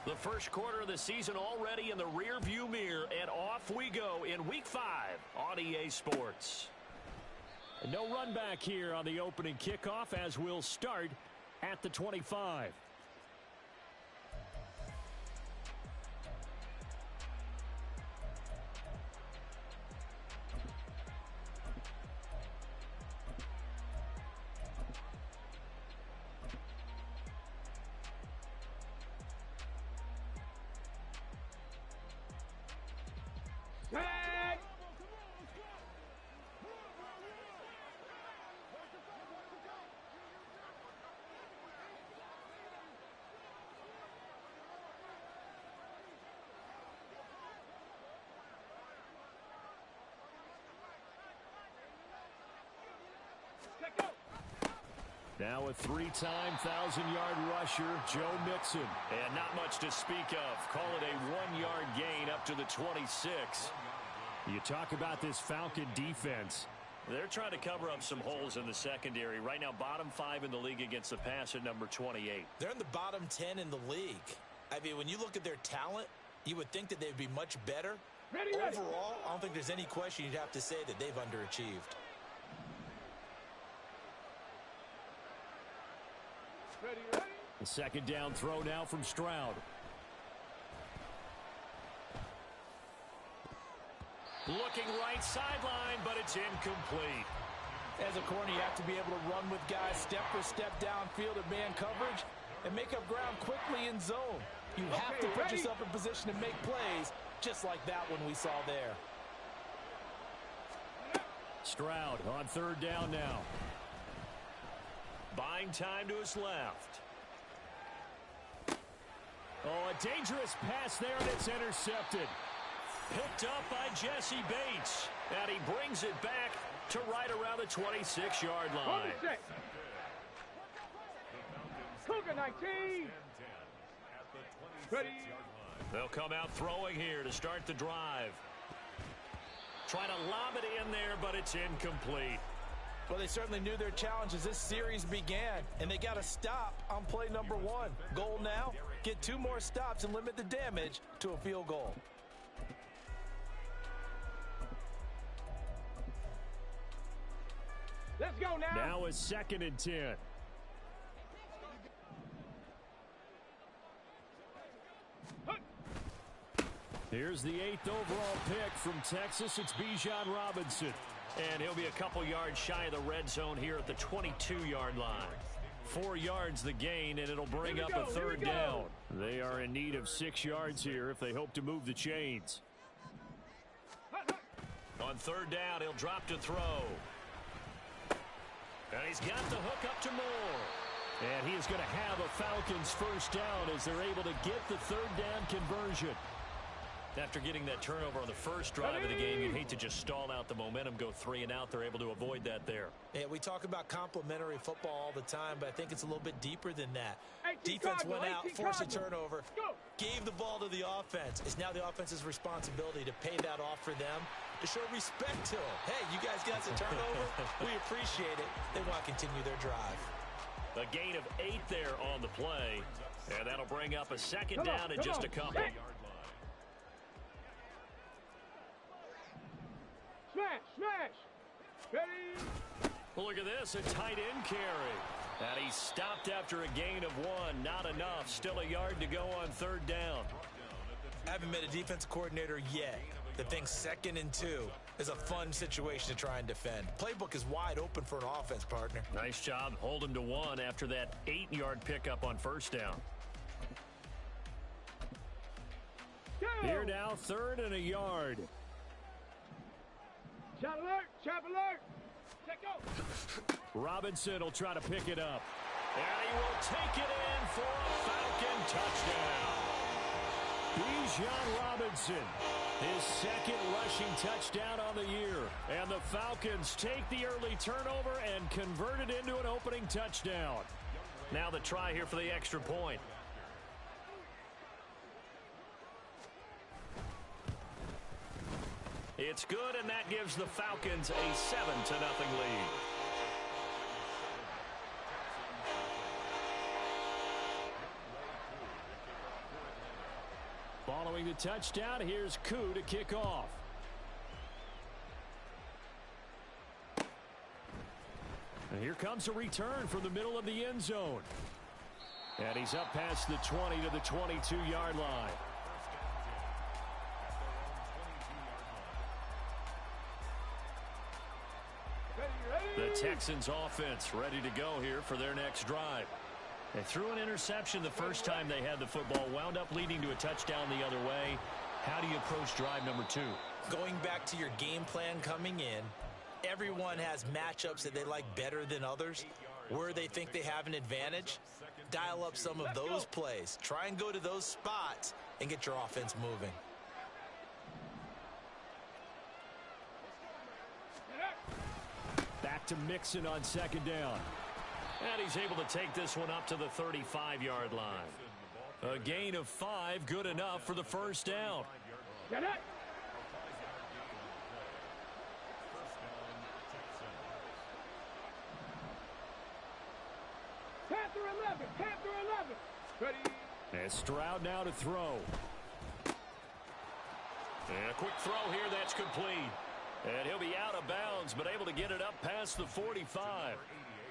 The first quarter of the season already in the rearview mirror, and off we go in Week 5 on EA Sports. And no run back here on the opening kickoff as we'll start at the 25. Now a three-time 1,000-yard rusher, Joe Mixon. And not much to speak of. Call it a 1-yard gain up to the 26. You talk about this Falcon defense. They're trying to cover up some holes in the secondary. Right now, bottom 5 in the league against the pass at number 28. They're in the bottom 10 in the league. I mean, when you look at their talent, you would think that they'd be much better. Overall, I don't think there's any question you'd have to say that they've underachieved. The second down throw now from Stroud. Looking right sideline, but it's incomplete. As a corner, you have to be able to run with guys step for step downfield at man coverage and make up ground quickly in zone. You have to put yourself in position to make plays, just like that one we saw there. Stroud on third down now. Buying time to his left. Oh, a dangerous pass there, and it's intercepted. Picked up by Jesse Bates. And he brings it back to right around the 26-yard line. Cougar 19. Ready. They'll come out throwing here to start the drive. Trying to lob it in there, but it's incomplete. Well, they certainly knew their challenge as this series began, and they got to stop on play number 1. Goal now, get 2 more stops and limit the damage to a field goal. Let's go now. Now is 2nd and 10. Here's the 8th overall pick from Texas. It's Bijan Robinson. And he'll be a couple yards shy of the red zone here at the 22-yard line. 4 yards the gain, and it'll bring up a third down. They are in need of 6 yards here if they hope to move the chains. On third down, he'll drop to throw. And he's got the hook up to Moore. And he is going to have a Falcons first down as they're able to get the third down conversion. After getting that turnover on the first drive of the game, you hate to just stall out the momentum, go 3 and out. They're able to avoid that there. Yeah, we talk about complementary football all the time, but I think it's a little bit deeper than that. Defense went out, forced a turnover, gave the ball to the offense. It's now the offense's responsibility to pay that off for them, to show respect to them. Hey, you guys got the turnover. We appreciate it. They want to continue their drive. A gain of 8 there on the play, and that'll bring up a second down and just a couple. Smash, smash. Ready. Well, look at this, a tight end carry. And he stopped after a gain of 1. Not enough. Still a yard to go on third down. I haven't met a defense coordinator yet that thinks 2nd and 2 is a fun situation to try and defend. Playbook is wide open for an offense, partner. Nice job. Hold him to 1 after that 8-yard pickup on first down. Here now, 3rd and a yard. Shot alert, trap alert. Check out. Robinson will try to pick it up. And he will take it in for a Falcon touchdown. Bijan Robinson, his 2nd rushing touchdown on the year. And the Falcons take the early turnover and convert it into an opening touchdown. Now the try here for the extra point. It's good, and that gives the Falcons a 7-0 lead. Throwing the touchdown, here's Koo to kick off. And here comes a return from the middle of the end zone. And he's up past the 20 to the 22-yard line. The Texans offense ready to go here for their next drive. They threw an interception the first time they had the football, wound up leading to a touchdown the other way. How do you approach drive number 2? Going back to your game plan coming in, everyone has matchups that they like better than others, where they think they have an advantage. Dial up some of those plays. Try and go to those spots and get your offense moving. Back to Mixon on second down. And he's able to take this one up to the 35-yard line. A gain of 5, good enough for the first down. Get it. Panther 11, Panther 11. Ready. And Stroud now to throw. And a quick throw here, that's complete. And he'll be out of bounds, but able to get it up past the 45.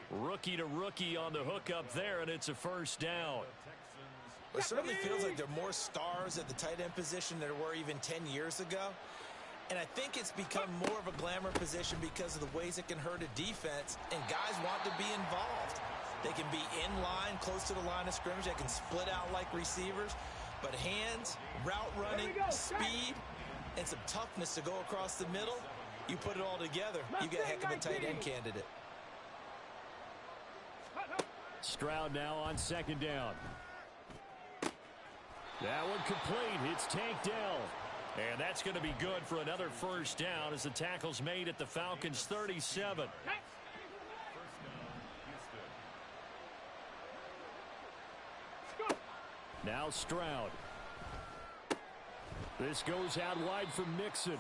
Rookie to rookie on the hook up there, and it's a first down. It certainly feels like there are more stars at the tight end position than there were even 10 years ago. And I think it's become more of a glamour position because of the ways it can hurt a defense, and guys want to be involved. They can be in line, close to the line of scrimmage. They can split out like receivers. But hands, route running, speed, and some toughness to go across the middle, you put it all together, you get a heck of a tight end candidate. Stroud now on second down. That one complete. It's tanked down. And that's going to be good for another first down as the tackle's made at the Falcons' 37. Now Stroud. This goes out wide for Mixon.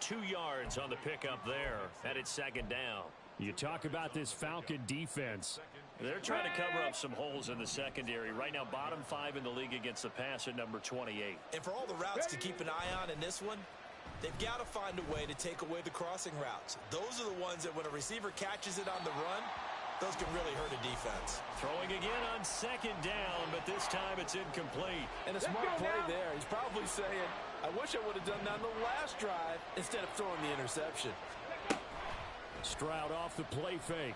2 yards on the pickup there, and it's second down. You talk about this Falcon defense. They're trying to cover up some holes in the secondary. Right now, bottom 5 in the league against the pass at number 28. And for all the routes to keep an eye on in this one, they've got to find a way to take away the crossing routes. Those are the ones that when a receiver catches it on the run, those can really hurt a defense. Throwing again on second down, but this time it's incomplete. And a smart play there. He's probably saying, I wish I would have done that on the last drive instead of throwing the interception. Stroud off the play fake.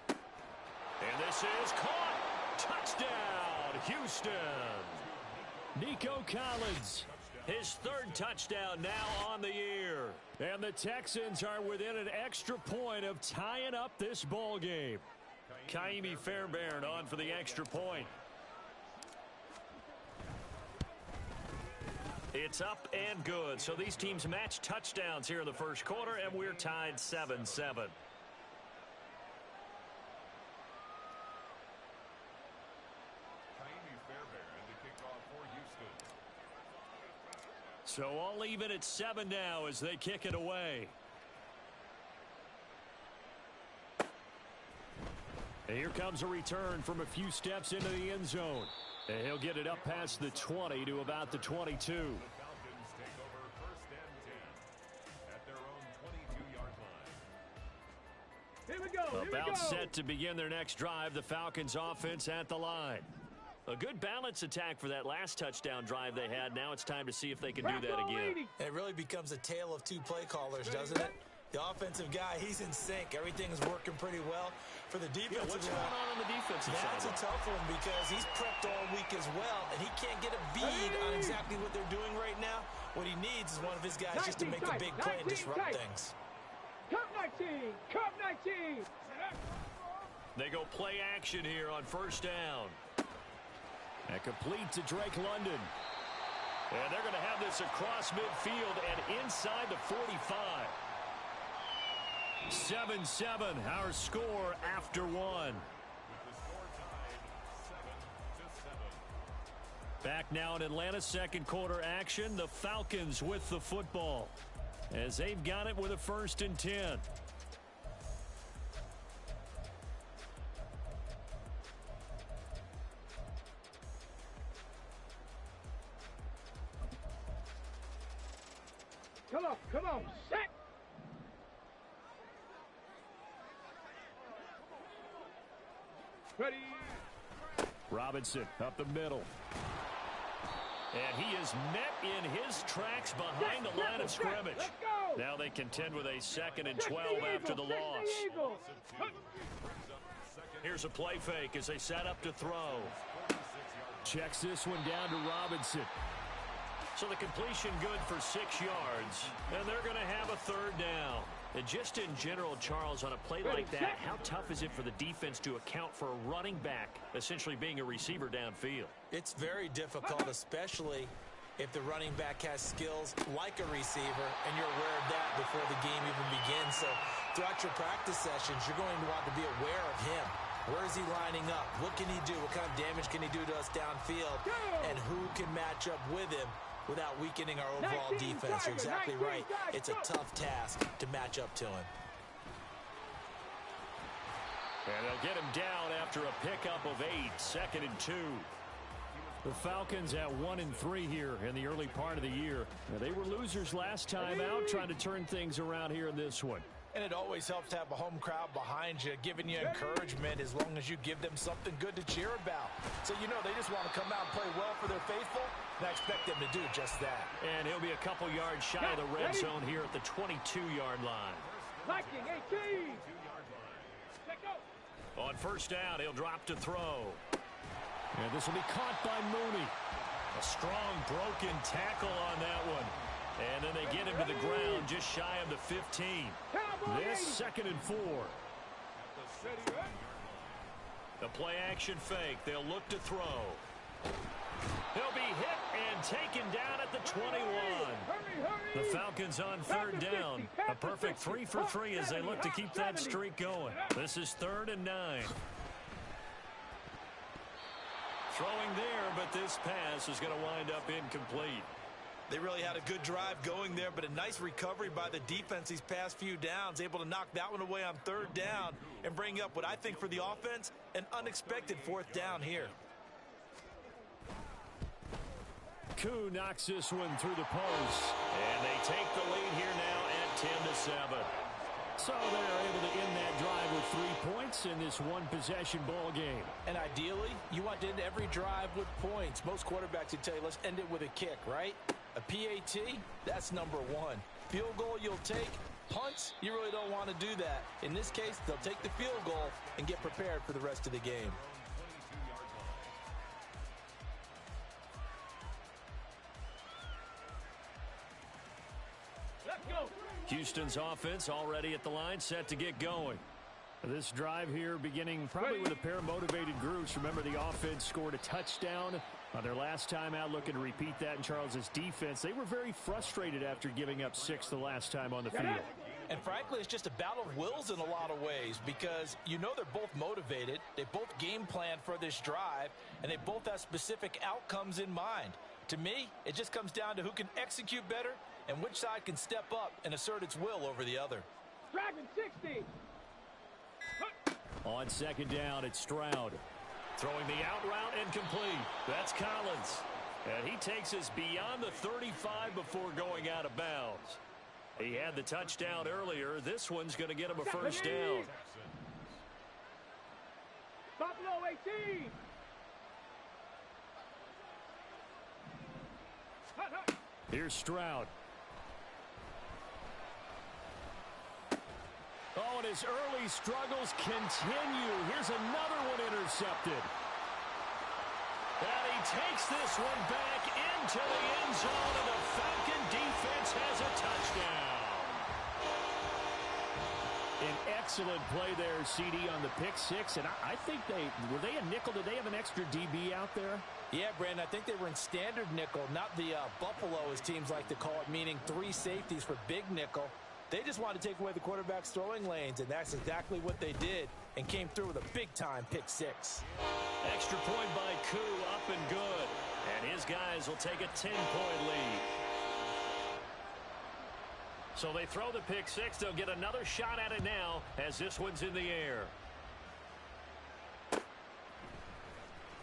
And this is caught. Touchdown, Houston. Nico Collins. His 3rd touchdown now on the year. And the Texans are within an extra point of tying up this ball game. Kaimi Fairbairn on for the extra point. It's up and good. So these teams match touchdowns here in the first quarter, and we're tied 7-7. So all even at 7 now as they kick it away. And here comes a return from a few steps into the end zone. And he'll get it up past the 20 to about the 22. Here we go. About set to begin their next drive, the Falcons offense at the line. A good balance attack for that last touchdown drive they had. Now it's time to see if they can do that again. And it really becomes a tale of 2 play callers, doesn't it? The offensive guy, he's in sync. Everything's working pretty well. For the defensive what's going on the defensive side? That's a tough one because he's prepped all week as well, and he can't get a bead on exactly what they're doing right now. What he needs is one of his guys just to make a big play and disrupt things. Cup 19, Cup 19. They go play action here on first down. And complete to Drake London. And they're going to have this across midfield and inside the 45. 7-7, our score after 1. Back now in Atlanta's second quarter action. The Falcons with the football as they've got it with a 1st and 10. Come on, set. Ready. Robinson up the middle. And he is met in his tracks behind the line of scrimmage. Now they contend with a 2nd and 12 after the loss. Here's a play fake as they set up to throw. Checks this one down to Robinson. So the completion good for 6 yards, and they're going to have a 3rd down. And just in general, Charles, on a play like that, how tough is it for the defense to account for a running back essentially being a receiver downfield? It's very difficult, especially if the running back has skills like a receiver, and you're aware of that before the game even begins. So throughout your practice sessions, you're going to want to be aware of him. Where is he lining up? What can he do? What kind of damage can he do to us downfield? And who can match up with him without weakening our overall defense? You're exactly right. It's a tough task to match up to him. And they'll get him down after a pickup of 8, 2nd and 2. The Falcons at 1-3 here in the early part of the year. Now, they were losers last time out, trying to turn things around here in this one. And it always helps to have a home crowd behind you, giving you encouragement as long as you give them something good to cheer about. So you know they just want to come out and play well for their faithful, and I expect them to do just that. And he'll be a couple yards shy of the red zone here at the 22-yard line. Liking 18. On 1st down, he'll drop to throw. And this will be caught by Mooney. A strong broken tackle on that one. And then they get him to the ground just shy of the 15. This 2nd and 4. The play action fake. They'll look to throw. He'll be hit and taken down at the 21. The Falcons on 3rd down. A perfect 3 for 3 as they look to keep that streak going. This is 3rd and 9. Throwing there, but this pass is going to wind up incomplete. They really had a good drive going there, but a nice recovery by the defense these past few downs, able to knock that one away on 3rd down and bring up what I think for the offense, an unexpected 4th down here. Koo knocks this one through the post. And they take the lead here now at 10-7. So they're able to end that drive with 3 points in this one-possession ball game. And ideally, you want to end every drive with points. Most quarterbacks would tell you, let's end it with a kick, right? A PAT, that's number 1. Field goal you'll take. Punts, you really don't want to do that. In this case, they'll take the field goal and get prepared for the rest of the game. Houston's offense already at the line, set to get going. This drive here beginning probably with a pair of motivated groups. Remember, the offense scored a touchdown on their last time out, looking to repeat that in Charles's defense. They were very frustrated after giving up 6 the last time on the field. And frankly, it's just a battle of wills in a lot of ways, because you know they're both motivated. They both game planned for this drive, and they both have specific outcomes in mind. To me, it just comes down to who can execute better and which side can step up and assert its will over the other. Dragon 60. On 2nd down, it's Stroud. Throwing the out route incomplete. That's Collins. And he takes us beyond the 35 before going out of bounds. He had the touchdown earlier. This one's going to get him a 1st down. Buffalo 18. Here's Stroud. Oh, and his early struggles continue. Here's another one intercepted. And he takes this one back into the end zone, and the Falcon defense has a touchdown. An excellent play there, CD, on the pick 6. And I think were they a nickel? Did they have an extra DB out there? Yeah, Brandon, I think they were in standard nickel, not the Buffalo, as teams like to call it, meaning 3 safeties for big nickel. They just wanted to take away the quarterback's throwing lanes, and that's exactly what they did, and came through with a big-time pick 6. Extra point by Koo, up and good. And his guys will take a 10-point lead. So they throw the pick 6. They'll get another shot at it now as this one's in the air.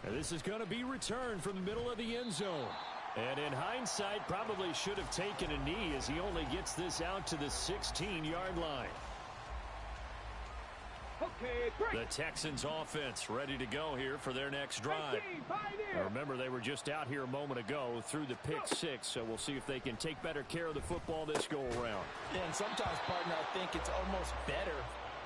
And this is going to be returned from the middle of the end zone. And in hindsight, probably should have taken a knee as he only gets this out to the 16-yard line. Okay, break. The Texans offense ready to go here for their next drive. Now remember, they were just out here a moment ago through the pick six, so we'll see if they can take better care of the football this go-around. Yeah, and sometimes, partner, I think it's almost better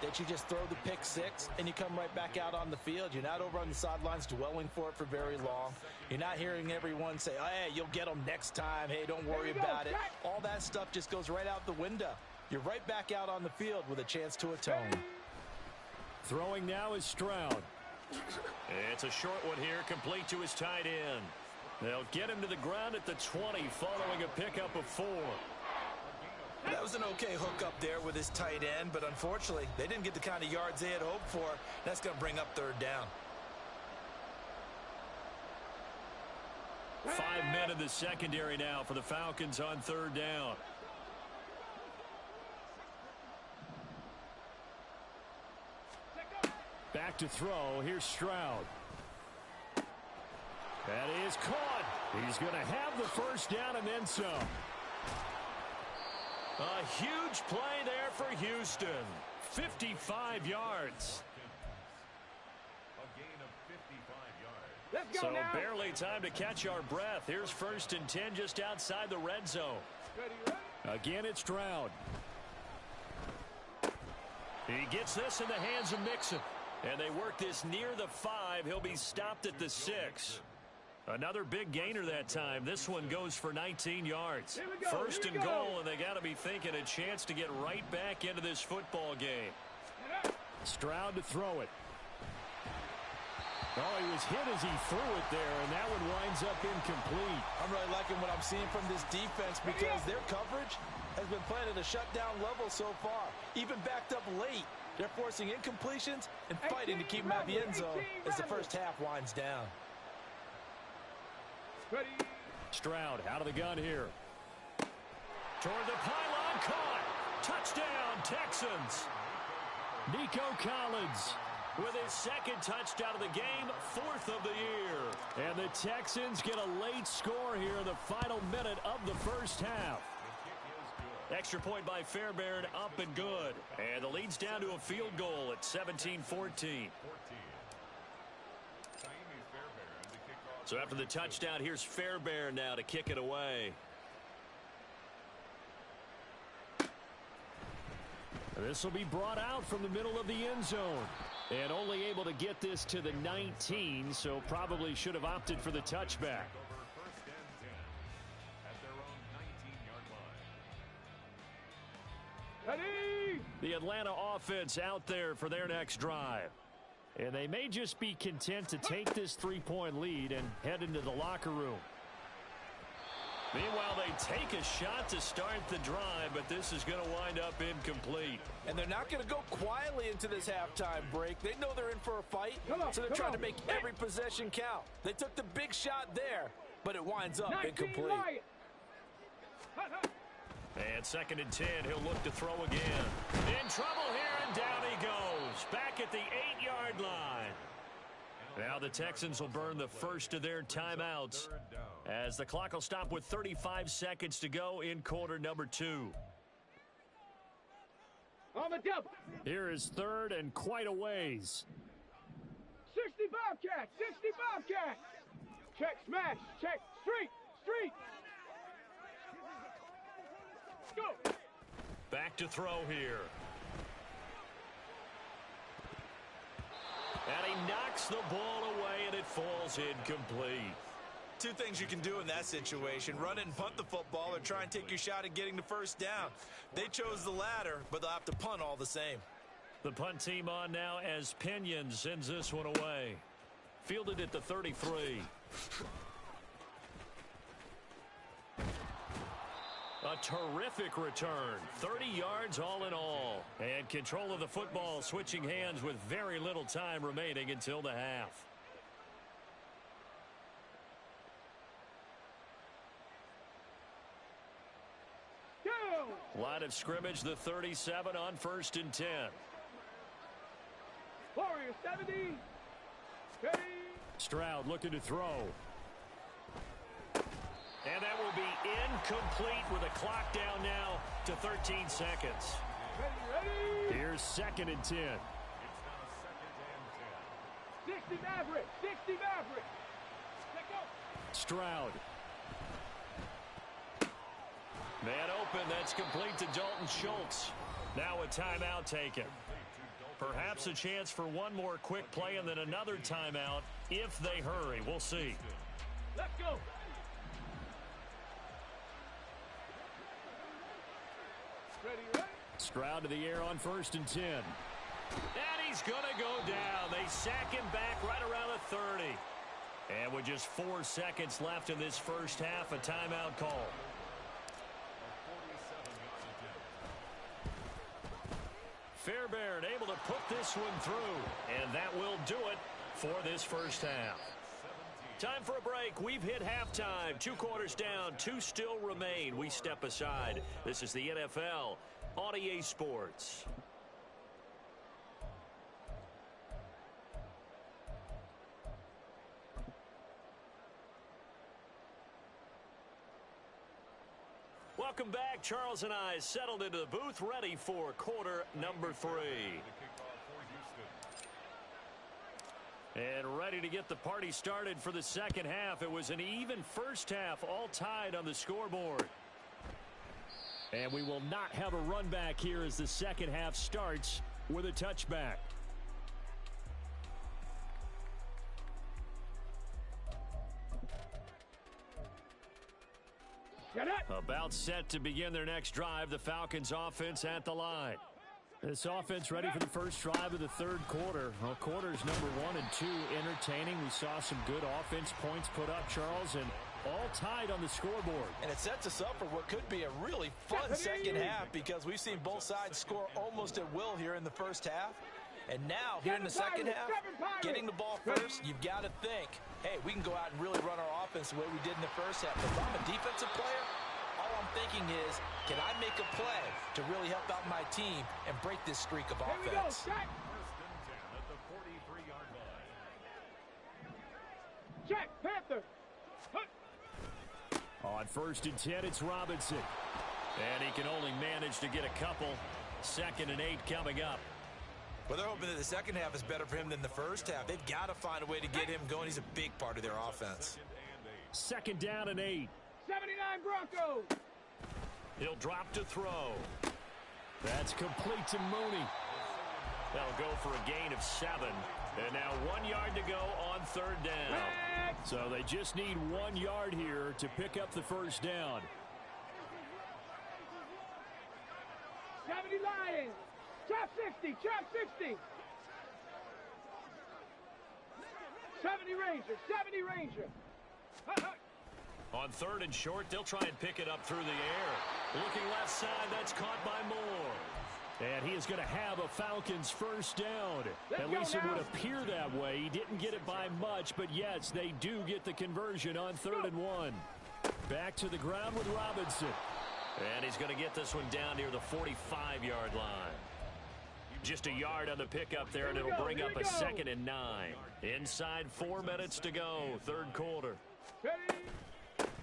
that you just throw the pick six and you come right back out on the field. You're not over on the sidelines dwelling for it for very long. You're not hearing everyone say, oh, hey, you'll get them next time. Hey, don't worry about it. All that stuff just goes right out the window. You're right back out on the field with a chance to atone. Throwing now is Stroud. It's a short one here, complete to his tight end. They'll get him to the ground at the 20 following a pickup of 4. That was an okay hook up there with his tight end, but unfortunately, they didn't get the kind of yards they had hoped for. That's going to bring up third down. 5 men in the secondary now for the Falcons on third down. Back to throw. Here's Stroud. That is caught. He's going to have the first down and then some. A huge play there for Houston. 55 yards. A gain of 55 yards. Let's go so now. Barely time to catch our breath. Here's 1st and 10 just outside the red zone. Ready. Again, it's Stroud. He gets this in the hands of Mixon. And they work this near the 5. He'll be stopped at the 6. Another big gainer that time. This one goes for 19 yards. 1st and goal, and they got to be thinking a chance to get right back into this football game. Stroud to throw it. Oh, he was hit as he threw it there, and that one winds up incomplete. I'm really liking what I'm seeing from this defense because their coverage has been playing at a shutdown level so far. Even backed up late, they're forcing incompletions and fighting to keep them out of the end zone as the first half winds down. Ready. Stroud out of the gun here. Toward the pylon, caught. Touchdown, Texans. Nico Collins with his 2nd touchdown of the game, 4th of the year. And the Texans get a late score here in the final minute of the first half. Extra point by Fairbairn, up and good. And the lead's down to a field goal at 17-14. So after the touchdown, here's Fairbairn now to kick it away. This will be brought out from the middle of the end zone. And only able to get this to the 19, so probably should have opted for the touchback. Ready. The Atlanta offense out there for their next drive. And they may just be content to take this 3-point lead and head into the locker room. Meanwhile, they take a shot to start the drive, but this is going to wind up incomplete. And they're not going to go quietly into this halftime break. They know they're in for a fight, so they're trying to make every possession count. They took the big shot there, but it winds up incomplete. And 2nd and 10, he'll look to throw again. In trouble here, and down he goes. Back at the 8-yard line. Now the Texans will burn the first of their timeouts as the clock will stop with 35 seconds to go in quarter number 2. On the double. Here is 3rd and quite a ways. 60 Bobcat. 60 Bobcat. Check, smash. Check, street. Street. Go. Back to throw here. And he knocks the ball away, and it falls incomplete. 2 things you can do in that situation: run it and punt the football, or try and take your shot at getting the first down. They chose the latter, but they'll have to punt all the same. The punt team on now as Pinion sends this one away. Fielded at the 33. A terrific return. 30 yards all in all. And control of the football switching hands with very little time remaining until the half. Line of scrimmage, the 37 on 1st and 10. Warrior 70. Ready. Stroud looking to throw. And that will be incomplete with a clock down now to 13 seconds. Ready. Here's 2nd and 10. It's now 2nd and 10. 60 Maverick. 60 Maverick. Let's go. Stroud. Man open. That's complete to Dalton Schultz. Now a timeout taken. Perhaps a chance for one more quick play and then another timeout if they hurry. We'll see. Let's go. Ready. Stroud to the air on 1st and 10. And he's going to go down. They sack him back right around the 30. And with just 4 seconds left in this first half, a timeout call. Fairbairn able to put this one through. And that will do it for this first half. Time for a break. We've hit halftime. 2 quarters down. 2 still remain. We step aside. This is the NFL on EA Sports. Welcome back. Charles and I settled into the booth, ready for quarter number 3. And ready to get the party started for the second half. It was an even first half, all tied on the scoreboard. And we will not have a run back here as the second half starts with a touchback. About set to begin their next drive. The Falcons offense at the line. This offense ready for the first drive of the third quarter. Well, quarters number 1 and 2 entertaining. We saw some good offense points put up, Charles, and all tied on the scoreboard. And it sets us up for what could be a really fun second half because we've seen both sides score almost at will here in the first half. And now, here in the second half, getting the ball first, you've got to think, hey, we can go out and really run our offense the way we did in the first half. But if I'm a defensive player, all I'm thinking is, can I make a play to really help out my team and break this streak of offense? First and 10 at the 43-yard line. Check, Panther. On 1st and 10, it's Robinson. And he can only manage to get a couple. 2nd and 8 coming up. Well, they're hoping that the second half is better for him than the first half. They've got to find a way to get him going. He's a big part of their offense. 2nd down and 8. 79 Broncos. He'll drop to throw. That's complete to Mooney. They'll go for a gain of 7. And now 1 yard to go on 3rd down. So they just need 1 yard here to pick up the first down. 70 Lions. Chop 60. Chop 60. 70 Ranger. 70 Ranger. On 3rd and short, they'll try and pick it up through the air. Looking left side, that's caught by Moore. And he is going to have a Falcons first down. At least it would appear that way. He didn't get it by much, but yes, they do get the conversion on 3rd and 1. Back to the ground with Robinson. And he's going to get this one down near the 45-yard line. Just a yard on the pickup there, and it'll bring up a 2nd and 9. Inside 4 minutes to go, third quarter.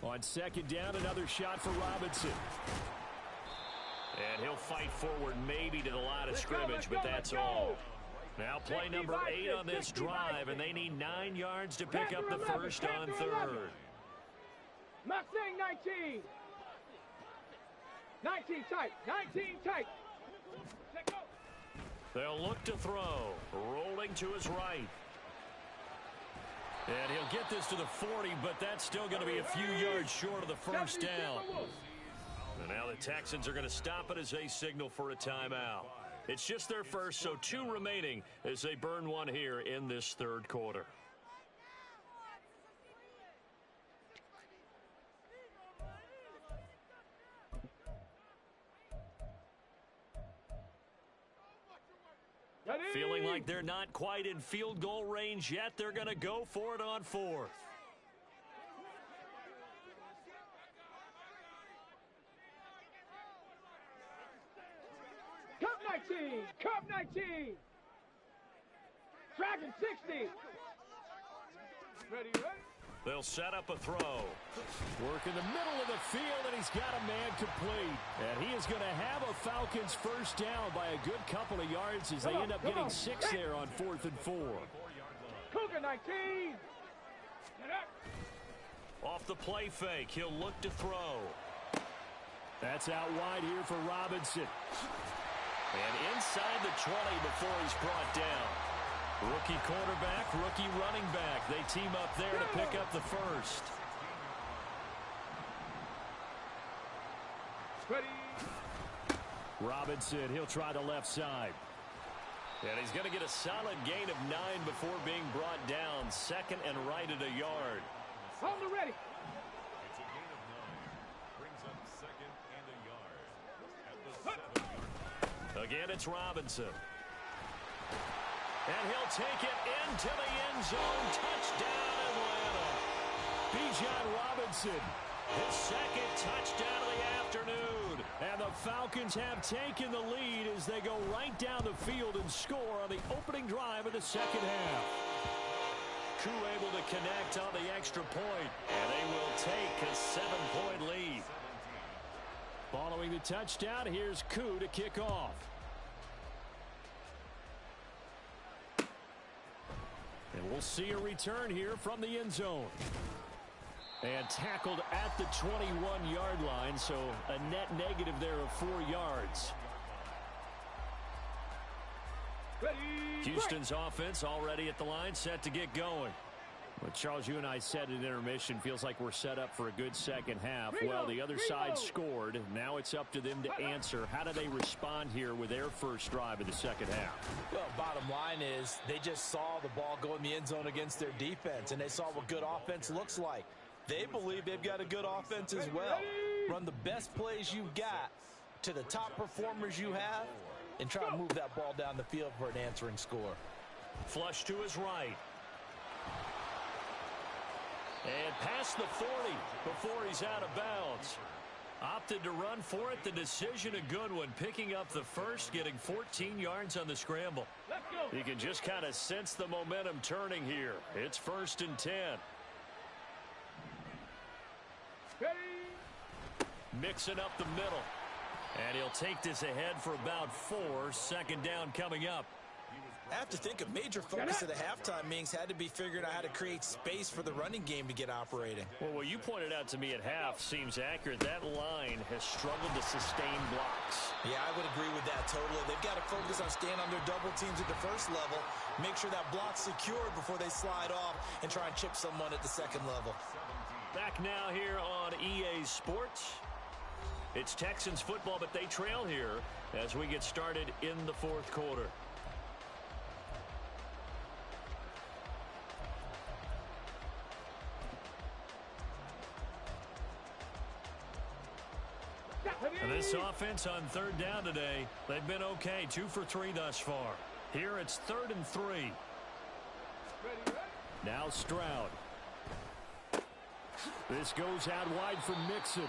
On 2nd down, another shot for Robinson. And he'll fight forward maybe to the line of scrimmage, but that's all. Now play number 8 on this drive, and they need 9 yards to pick up the first on 3rd. Mustang 19. 19 tight. 19 tight. They'll look to throw. Rolling to his right. And he'll get this to the 40, but that's still going to be a few yards short of the first down. And now the Texans are going to stop it as they signal for a timeout. It's just their first, so 2 remaining as they burn one here in this third quarter. Feeling like they're not quite in field goal range yet. They're going to go for it on 4th. Cup 19. Cup 19. Dragon 60. Ready. They'll set up a throw. Work in the middle of the field, and he's got a man complete. And he is going to have a Falcons first down by a good couple of yards as they end up getting 6 there on 4th and 4. Cougar 19. Off the play fake, he'll look to throw. That's out wide here for Robinson. And inside the 20 before he's brought down. Rookie quarterback, rookie running back. They team up there to pick up the first. Robinson, he'll try the left side. And he's going to get a solid gain of 9 before being brought down. Second and right at a yard. On the ready. It's a gain of 9. Brings up second and a yard. At the 7-yard. Again, it's Robinson. And he'll take it into the end zone. Touchdown, Atlanta. Bijan Robinson. His second touchdown of the afternoon. And the Falcons have taken the lead as they go right down the field and score on the opening drive of the second half. Koo able to connect on the extra point, and they will take a 7-point lead. Following the touchdown, here's Koo to kick off. And we'll see a return here from the end zone. And tackled at the 21-yard line, so a net negative there of 4 yards. Houston's offense already at the line, set to get going. Well, Charles, you and I said at intermission, feels like we're set up for a good second half. Well, the other side scored. Now it's up to them to answer. How do they respond here with their first drive of the second half? Well, bottom line is they just saw the ball go in the end zone against their defense, and they saw what good offense looks like. They believe they've got a good offense as well. Run the best plays you've got to the top performers you have and try to move that ball down the field for an answering score. Flush to his right. And past the 40 before he's out of bounds. Opted to run for it. The decision a good one. Picking up the first, getting 14 yards on the scramble. You can just kind of sense the momentum turning here. It's 1st and 10. Mixing up the middle. And he'll take this ahead for about 4. Second down coming up. I have to think a major focus of the halftime meetings had to be figuring out how to create space for the running game to get operating. Well, what you pointed out to me at half seems accurate. That line has struggled to sustain blocks. Yeah, I would agree with that totally. They've got to focus on staying on their double teams at the first level, make sure that block's secured before they slide off and try and chip someone at the second level. Back now here on EA Sports. It's Texans football, but they trail here as we get started in the 4th quarter. And this offense on 3rd down today, they've been okay. 2 for 3 thus far. Here it's 3rd and 3. Now Stroud. This goes out wide for Mixon.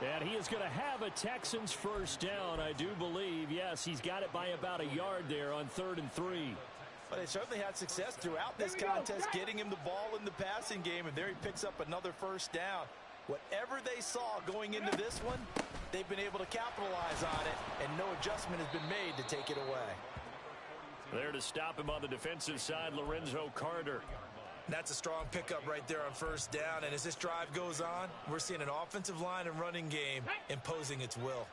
And he is going to have a Texans first down, I do believe. Yes, he's got it by about a yard there on 3rd and 3. But they certainly had success throughout this contest, getting him the ball in the passing game, and there he picks up another first down. Whatever they saw going into this one, they've been able to capitalize on it, and no adjustment has been made to take it away. There to stop him on the defensive side, Lorenzo Carter. That's a strong pickup right there on 1st down, and as this drive goes on, we're seeing an offensive line and running game imposing its will.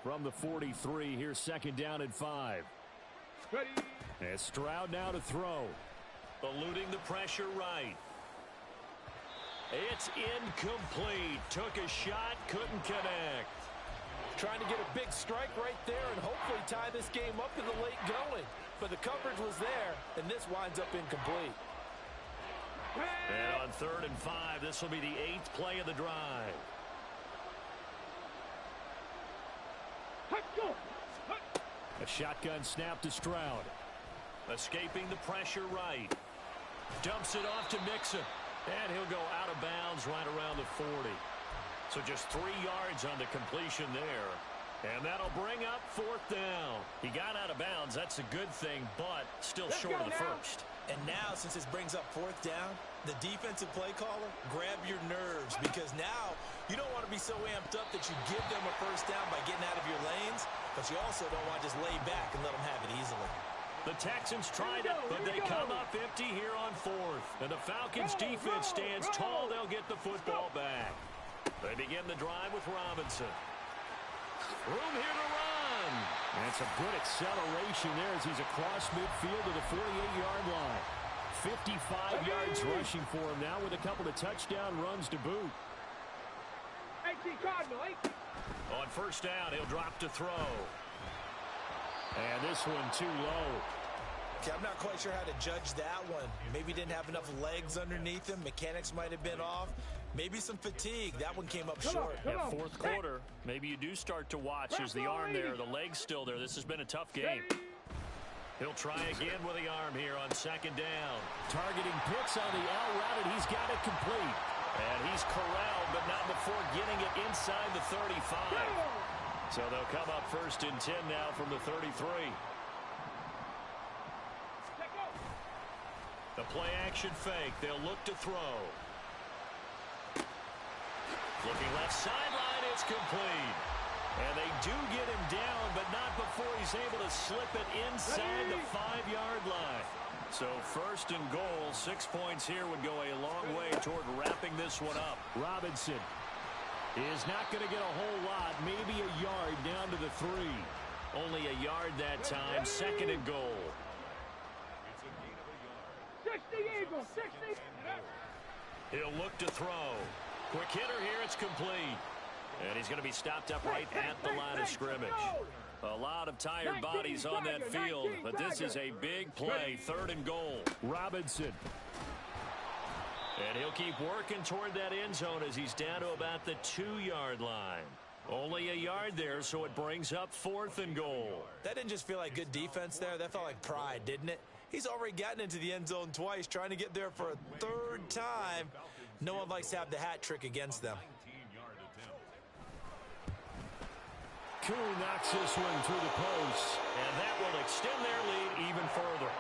From the 43, here's 2nd down and 5. And Stroud now to throw. Eluding the pressure right. It's incomplete. Took a shot, couldn't connect. Trying to get a big strike right there and hopefully tie this game up in the late going. But the coverage was there, and this winds up incomplete. And on 3rd and 5, this will be the 8th play of the drive. A shotgun snap to Stroud. Escaping the pressure right. Dumps it off to Mixon. And he'll go out of bounds right around the 40. So just 3 yards on the completion there. And that'll bring up 4th down. He got out of bounds. That's a good thing, but still short of the first. And now, since this brings up 4th down, The defensive play caller, grab your nerves, because now you don't want to be so amped up that you give them a first down by getting out of your lanes, but you also don't want to just lay back and let them have it easily. The Texans tried it, but they come up empty here on fourth. And the Falcons' defense stands tall. They'll get the football back. They begin the drive with Robinson. Room here to run. And some good acceleration there as he's across midfield to the 48-yard line. 55 yards rushing for him now with a couple of touchdown runs to boot. On first down, he'll drop to throw. And this one too low. Okay, I'm not quite sure how to judge that one. Maybe didn't have enough legs underneath him. Mechanics might have been off. Maybe some fatigue. That one came up short. Yeah, fourth quarter, maybe you do start to watch as the arm there, the leg's still there. This has been a tough game. He'll try again with the arm here on second down. Targeting Pitts on the L route, and he's got it complete. And he's corralled, but not before getting it inside the 35. So they'll come up first and 10 now from the 33. The play action fake. They'll look to throw. Looking left sideline, it's complete. And they do get him down, but not before he's able to slip it inside the 5-yard line. So first and goal, 6 points here would go a long way toward wrapping this one up. Robinson is not going to get a whole lot, maybe a yard down to the 3. Only a yard that time, second and goal. It's a gain of a yard. 60 Eagles, 60. He'll look to throw. Quick hitter here, it's complete. And he's going to be stopped up right at the line of scrimmage. A lot of tired bodies on that field, but this is a big play, third and goal. Robinson. And he'll keep working toward that end zone as he's down to about the 2-yard line. Only a yard there, so it brings up fourth and goal. That didn't just feel like good defense there. That felt like pride, didn't it? He's already gotten into the end zone twice, trying to get there for a third time. No one likes to have the hat trick against them. Coon knocks this one through the post. And that will extend their lead even further.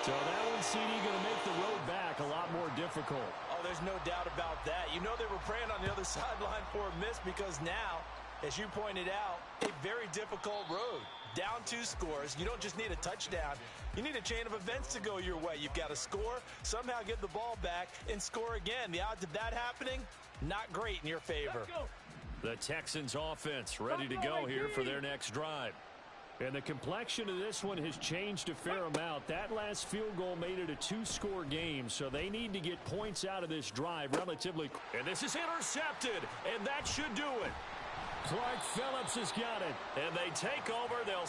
So that one, CD, going to make the road back a lot more difficult. Oh, there's no doubt about that. You know they were praying on the other sideline for a miss, because now, as you pointed out, a very difficult road. Down 2 scores. You don't just need a touchdown. You need a chain of events to go your way. You've got to score, somehow get the ball back, and score again. The odds of that happening, not great in your favor. The Texans offense ready to go here for their next drive. And the complexion of this one has changed a fair amount. That last field goal made it a 2-score game, so they need to get points out of this drive relatively quick. And this is intercepted, and that should do it. Clark Phillips has got it. And they take over. They'll